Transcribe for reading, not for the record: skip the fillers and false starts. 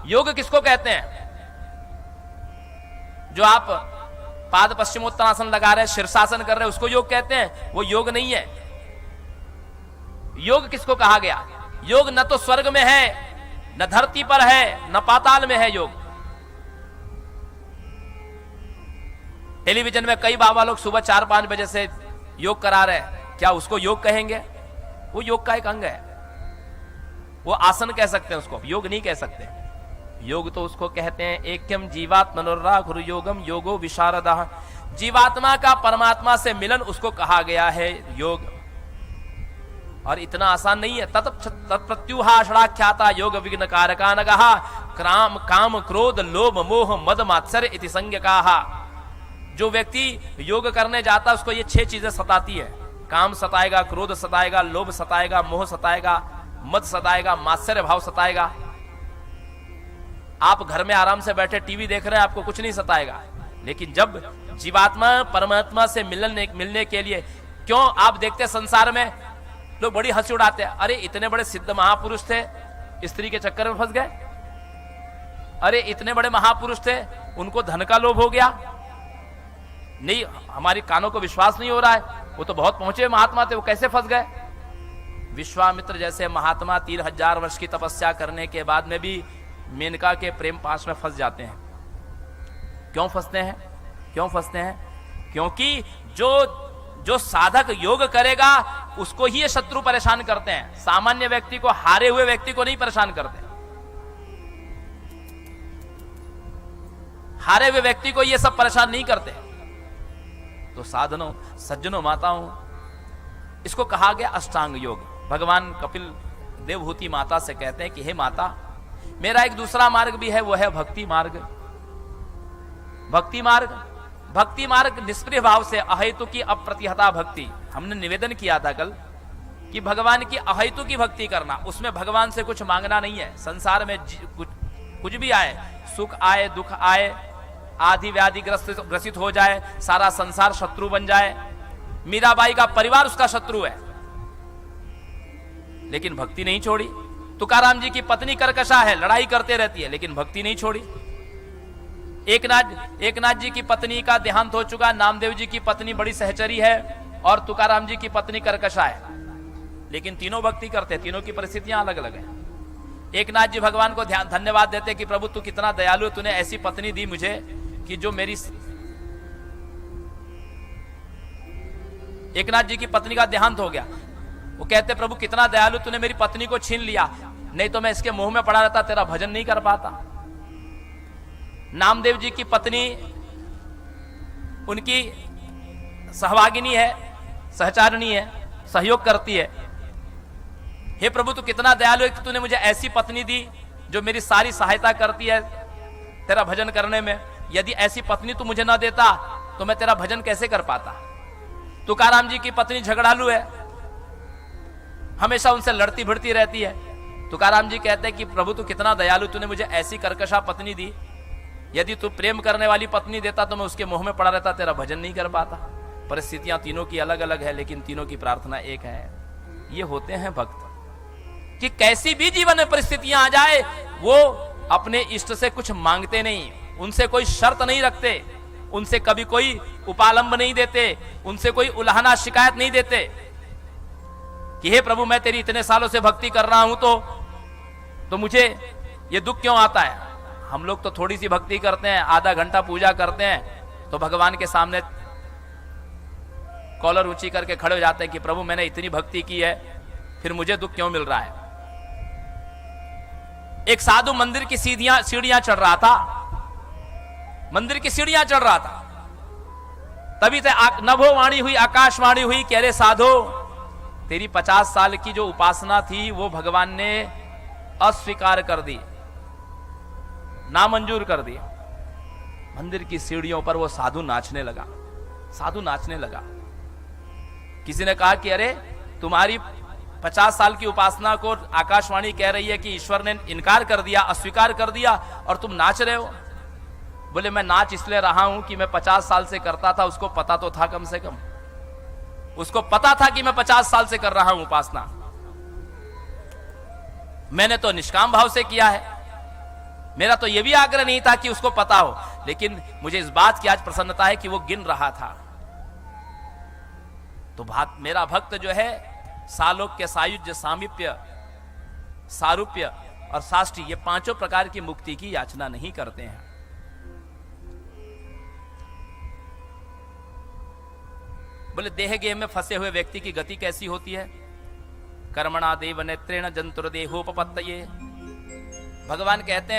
योग किसको कहते हैं? जो आप पाद पश्चिमोत्तानासन लगा रहे हैं, शीर्षासन कर रहे हैं, उसको योग कहते हैं? वो योग नहीं है। योग किसको कहा गया? योग न तो स्वर्ग में है, न धरती पर है, न पाताल में है योग। टेलीविजन में कई बाबा लोग सुबह 4-5 बजे से योग करा रहे हैं, क्या उसको योग कहेंगे? वो योग का एक अंग है, वो आसन कह सकते हैं, उसको योग नहीं कह सकते। योग तो उसको कहते हैं एकम जीवात्मनोर्रा गुरु योगम योगो विशारदा। जीवात्मा का परमात्मा से मिलन, उसको कहा गया है योग। और इतना आसान नहीं है। तत्प्रत्युहाषणाख्याता योग विघ्न कारका नगहा क्राम काम क्रोध लोभ मोह मद मात्सर्य इति संज्ञकाहा। जो व्यक्ति योग करने जाता है उसको ये 6 चीजें सताती है। काम सताएगा, क्रोध सताएगा, लोभ सताएगा, मोह सताएगा, मद सताएगा, मात्सर्य भाव सताएगा। आप घर में आराम से बैठे टीवी देख रहे हैं, आपको कुछ नहीं सताएगा। लेकिन जब जीवात्मा परमात्मा से मिलने के लिए, क्यों आप देखते संसार में लोग बड़ी हंसी उड़ाते हैं, अरे इतने बड़े सिद्ध महापुरुष थे, स्त्री के चक्कर में फंस गए। अरे इतने बड़े महापुरुष थे, उनको धन का लोभ हो गया। नहीं, हमारी कानों को विश्वास नहीं हो रहा है, वो तो बहुत पहुंचे महात्मा थे, वो कैसे फंस गए? विश्वामित्र जैसे महात्मा 3000 वर्ष की तपस्या करने के बाद में भी मेनका के प्रेम पाश में फंस जाते हैं। क्यों फंसते हैं? क्यों फंसते हैं? क्योंकि जो साधक योग करेगा उसको ही ये शत्रु परेशान करते हैं। सामान्य व्यक्ति को, हारे हुए व्यक्ति को नहीं परेशान करते। हारे हुए व्यक्ति को ये सब परेशान नहीं करते। तो साधनों, सज्जनों, माताओं, इसको कहा गया अष्टांग योग। भगवान कपिल देवहूति माता से कहते हैं कि हे माता, मेरा एक दूसरा मार्ग भी है, वो है भक्ति मार्ग। भक्ति मार्ग, भक्ति मार्ग निष्प्रिय भाव से अहेतु की अप्रतिहता भक्ति। हमने निवेदन किया था कल कि भगवान की अहेतु की भक्ति करना, उसमें भगवान से कुछ मांगना नहीं है। संसार में कुछ भी आए, सुख आए, दुख आए, आदि व्याधि ग्रसित हो जाए, सारा संसार शत्रु बन जाए, मीराबाई का परिवार उसका शत्रु है, लेकिन भक्ति नहीं छोड़ी। तुकाराम जी की पत्नी कर्कशा है, लड़ाई करते रहती है, लेकिन भक्ति नहीं छोड़ी। एकनाथ जी की पत्नी का देहांत हो चुका, नामदेव जी की पत्नी बड़ी सहचरी है और तुकाराम जी की पत्नी कर्कशा है, लेकिन तीनों भक्ति करते, तीनों की परिस्थितियां अलग अलग हैं। एकनाथ जी भगवान को धन्यवाद देते कि प्रभु तू कितना दयालु, तूने ऐसी पत्नी दी मुझे कि जो मेरी। एकनाथ जी की पत्नी का देहांत हो गया, वो कहते प्रभु कितना दयालु, तूने मेरी पत्नी को छीन लिया, नहीं तो मैं इसके मुंह में पड़ा रहता, तेरा भजन नहीं कर पाता। नामदेव जी की पत्नी उनकी सहभागिनी है, सहचारिणी है, सहयोग करती है। हे प्रभु तू कितना दयालु है कि तूने मुझे ऐसी पत्नी दी जो मेरी सारी सहायता करती है तेरा भजन करने में। यदि ऐसी पत्नी तू मुझे ना देता तो मैं तेरा भजन कैसे कर पाता। तुकाराम जी की पत्नी झगड़ालू है, हमेशा उनसे लड़ती भिड़ती रहती है। तुकाराम जी कहते हैं कि प्रभु तू कितना दयालु, तूने मुझे ऐसी कर्कशा पत्नी दी, यदि तू प्रेम करने वाली पत्नी देता तो मैं उसके मुंह में पड़ा रहता, तेरा भजन नहीं कर पाता। परिस्थितियां तीनों की अलग अलग है, लेकिन तीनों की प्रार्थना एक है। ये होते हैं भक्त कि कैसी भी जीवन में परिस्थितियां आ जाए वो अपने इष्ट से कुछ मांगते नहीं, उनसे कोई शर्त नहीं रखते, उनसे कभी कोई उपालंब नहीं देते, उनसे कोई उल्हाना शिकायत नहीं देते कि हे प्रभु मैं तेरी इतने सालों से भक्ति कर रहा हूं तो मुझे ये दुख क्यों आता है। हम लोग तो थोड़ी सी भक्ति करते हैं, आधा घंटा पूजा करते हैं तो भगवान के सामने कॉलर ऊंची करके खड़े हो जाते हैं कि प्रभु मैंने इतनी भक्ति की है, फिर मुझे दुख क्यों मिल रहा है। एक साधु मंदिर की सीढ़ियां चढ़ रहा था, मंदिर की सीढ़ियां चढ़ रहा था, तभी से नभो वाणी हुई, आकाशवाणी हुई कि अरे साधो तेरी 50 साल की जो उपासना थी वो भगवान ने अस्वीकार कर दी, नामंजूर कर दी। मंदिर की सीढ़ियों पर वो साधु नाचने लगा, साधु नाचने लगा। किसी ने कहा कि अरे तुम्हारी 50 साल की उपासना को आकाशवाणी कह रही है कि ईश्वर ने इनकार कर दिया, अस्वीकार कर दिया और तुम नाच रहे हो। बोले मैं नाच इसलिए रहा हूं कि मैं 50 साल से करता था, उसको पता तो था, कम से कम उसको पता था कि मैं 50 साल से कर रहा हूं उपासना। मैंने तो निष्काम भाव से किया है, मेरा तो यह भी आग्रह नहीं था कि उसको पता हो, लेकिन मुझे इस बात की आज प्रसन्नता है कि वो गिन रहा था। तो मेरा भक्त जो है सालोक्य, सायुज्य, सामीप्य, सारूप्य और साष्टी, ये पांचों प्रकार की मुक्ति की याचना नहीं करते हैं। बोले देह गेह में फंसे हुए व्यक्ति की गति कैसी होती है? कर्मणा देव नेत्रेण जंतुर देहोपपत्तये। भगवान कहते हैं